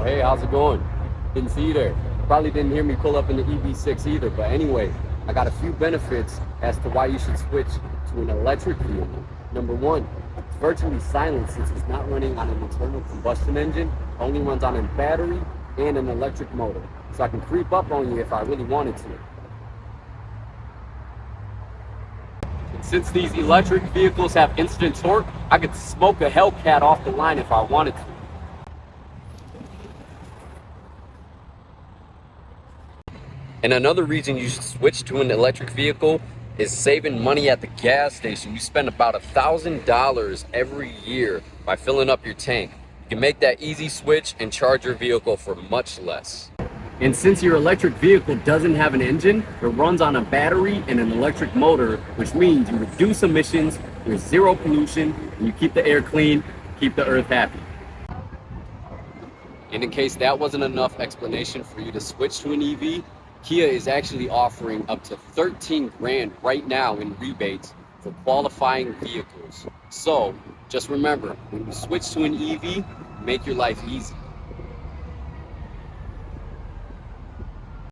Hey, how's it going? Didn't see you there. Probably didn't hear me pull up in the EV6 either, but anyway, I got a few benefits as to why you should switch to an electric vehicle. Number one, it's virtually silent since it's not running on an internal combustion engine, only runs on a battery and an electric motor. So I can creep up on you if I really wanted to. And since these electric vehicles have instant torque, I could smoke a Hellcat off the line if I wanted to. And another reason you should switch to an electric vehicle is saving money at the gas station. You spend about $1,000 every year by filling up your tank. You can make that easy switch and charge your vehicle for much less. And since your electric vehicle doesn't have an engine, it runs on a battery and an electric motor, which means you reduce emissions, there's zero pollution, and you keep the air clean, keep the earth happy. And in case that wasn't enough explanation for you to switch to an EV, Kia is actually offering up to 13 grand right now in rebates for qualifying vehicles. So just remember, when you switch to an EV, make your life easy.